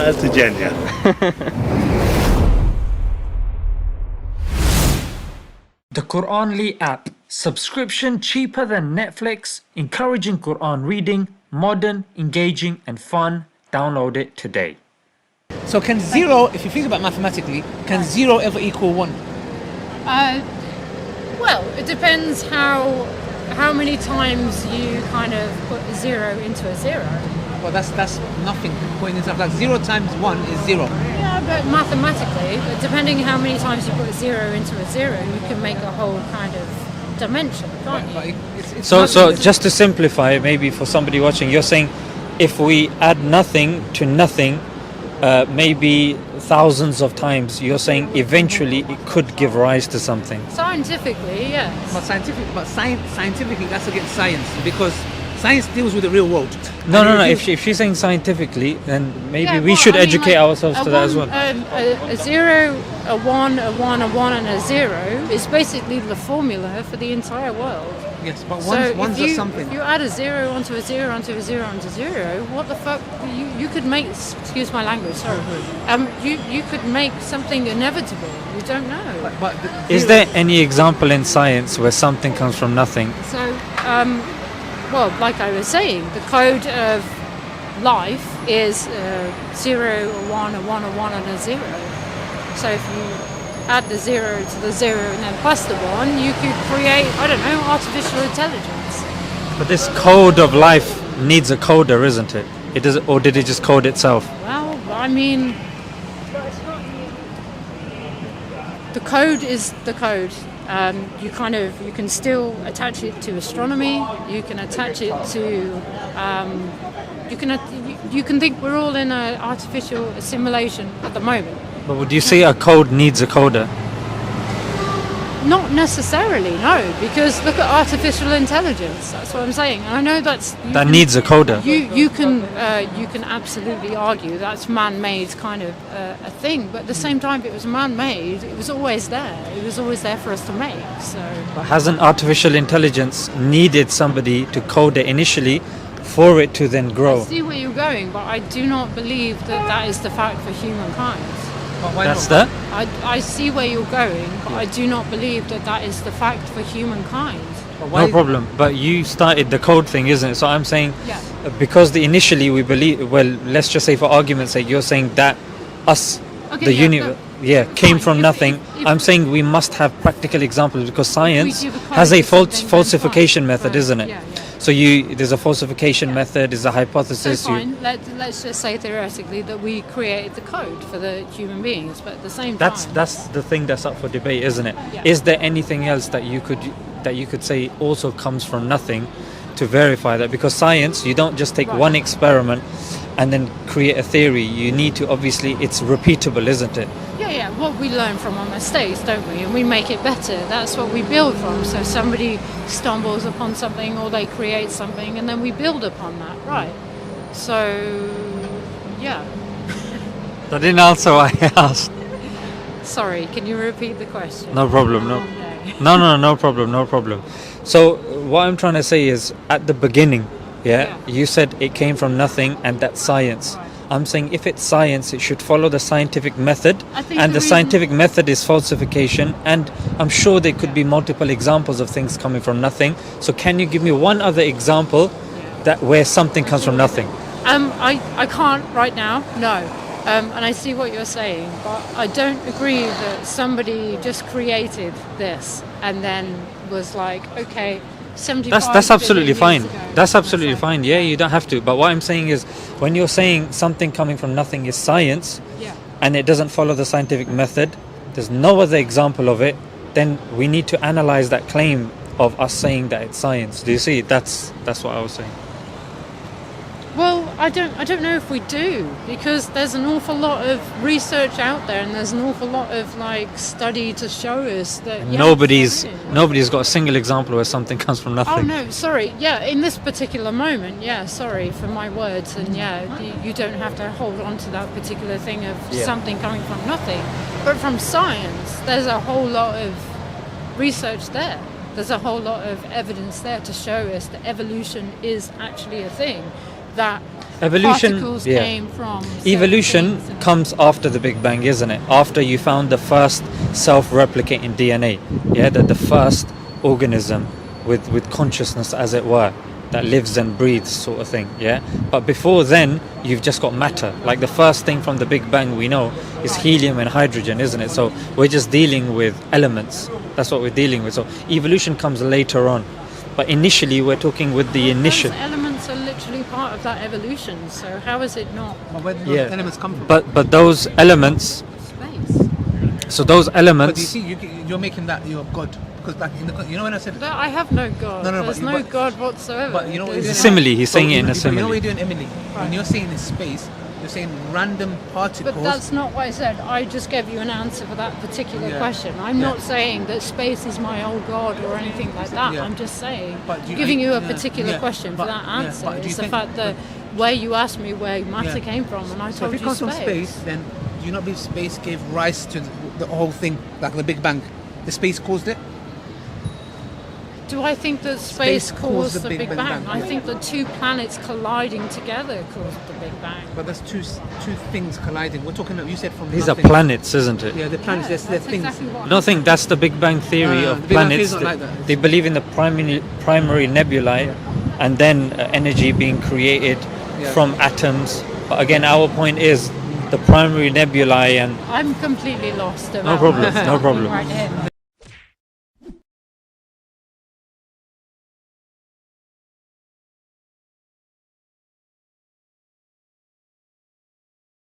تجاني. The Quranly app. Subscription cheaper than Netflix, encouraging Quran reading, modern, engaging and fun. Download it today. So can zero, if you think about mathematically, can zero ever equal one? Well, it depends how many times you kind of put a zero into a zero. Well, that's nothing. Putting it up like 0 times 1 is 0. Yeah, but mathematically, depending how many times you put a zero into a zero, you can make a whole kind of dimension, can't you? But it's So nothing. just to simplify, maybe for somebody watching, you're saying if we add nothing to nothing, maybe thousands of times, you're saying eventually it could give rise to something. Scientifically, yes. But scientifically, that's against science, because science deals with the real world. No. If she's saying scientifically, then maybe Yeah, we well, should I mean, educate like, ourselves to that as well. A zero, a one, a one, a one, and a zero is basically the formula for the entire world. Yes, but So one's if a you, something. if you add a zero onto a zero onto a zero onto zero, what the fuck? You could make, excuse my language, sorry. You could make something inevitable. You don't know. But Is there any example in science where something comes from nothing? So, well, like I was saying, the code of life is 0, a 1, a 1, a 1, and a 0. So if you add the 0 to the 0 and then plus the 1, you could create, I don't know, artificial intelligence. But this code of life needs a coder, isn't it? Or did it just code itself? Well, I mean, the code is the code. You can still attach it to astronomy. You can attach it to. You can think we're all in an artificial simulation at the moment. But would you say a code needs a coder? Not necessarily, no, because look at artificial intelligence. That's what I'm saying. And I know That needs a coder. You can absolutely argue that's man-made kind of a thing, but at the same time, if it was man-made, it was always there. It was always there for us to make. So Hasn't artificial intelligence needed somebody to code it initially for it to then I grow? see where you're going, but I do not believe that is the fact for humankind. But why That's not? that? I see where you're going, but I do not believe that is the fact for humankind. But why No problem. But you started the code thing, isn't it? So I'm saying, Yeah. because initially we believe, well, let's just say for argument's sake, you're saying that us, Okay, the yeah, universe, came fine. from If- nothing. if- I'm saying we must have practical examples because science give a code has a to something, then falsification fine. method, Right, isn't it? yeah. So there's a falsification method, there's a So hypothesis. fine, let's just say theoretically that we created the code for the human beings, but at the same time... That's the thing that's up for debate, isn't it? Yeah. Is there anything else that you could say also comes from nothing to verify that? Because science, you don't just take Right. one experiment and then create a theory. You need to, obviously, it's repeatable, isn't it? Yeah, what we learn from our mistakes, don't we? And we make it better. That's what we build from. So somebody stumbles upon something or they create something and then we build upon that, right? So, yeah. That didn't answer what I asked. Sorry, can you repeat the question? No problem, no. Okay. No problem. So what I'm trying to say is, at the beginning, Yeah. you said it came from nothing and that's science. I'm saying if it's science, it should follow the scientific method, I think and the the reason- scientific method is falsification, and I'm sure there could be multiple examples of things coming from nothing. So can you give me one other example that where something comes from nothing? I can't right now, no. And I see what you're saying, but I don't agree that somebody just created this and then was like, okay, 75 That's absolutely billion fine. years ago. That's absolutely It's like, fine. Yeah, you don't have to. But what I'm saying is, when you're saying something coming from nothing is science, Yeah. and it doesn't follow the scientific method, there's no other example of it, then we need to analyze that claim of us saying that it's science. Do you see? That's what I was saying. Well, I don't know if we do, because there's an awful lot of research out there and there's an awful lot of like study to show us that yes, Nobody's there is. nobody's got a single example where something comes from nothing. Oh no, sorry. Yeah, in this particular moment, yeah, sorry for my words, and yeah, you don't have to hold on to that particular thing of Yeah. something coming from nothing. But from science, there's a whole lot of research there. There's a whole lot of evidence there to show us that evolution is actually a thing. That Evolution, particles yeah. came from. certain Evolution things and- comes after the Big Bang, isn't it? After you found the first self-replicating DNA, yeah, the first organism with consciousness, as it were, that lives and breathes, sort of thing, yeah. But before then, you've just got matter. Like the first thing from the Big Bang we know is helium and hydrogen, isn't it? So we're just dealing with elements. That's what we're dealing with. So evolution comes later on, but initially we're talking with the initial. Those elements are literally part of that evolution. So how is it not Well, where did Yeah. those elements come from? But those elements. space? So those But you elements. see, you're making that your God. Because back in the, you know when I said, But I have no God. No, no, There's but- no but- God whatsoever. but you know what It's you're a doing? simile. He's saying it in a You know simile. what you're doing, Emily? When Right. you're saying in space, you're saying random particles. But that's not what I said. I just gave you an answer for that particular Yeah. question. I'm Yeah. not saying that space is my old God or anything like that. Yeah. I'm just saying, But do you- giving you a yeah, particular yeah, question for but- that yeah, answer but do you is the think- fact that where you asked me where matter Yeah. came from, and I So told if it you comes from space, then do you not believe space gave rise to the whole thing, like the Big Bang? The space caused it? Do I think that Space space caused caused the the Big Big Bang. Bang? I think the two planets colliding together caused the Big Bang. But there's two things colliding. We're talking, you said from These are nothing. planets, isn't it? Yeah, the planets, Yeah, they're that's things. exactly what I don't think that's the Big Bang theory No, of the Big Bang planets. theory's not like that. They believe in the primary nebulae, and then energy being created Yeah. from atoms. But again, our point is the primary nebulae and I'm completely lost. no about problem, what's no happening problem. Right here.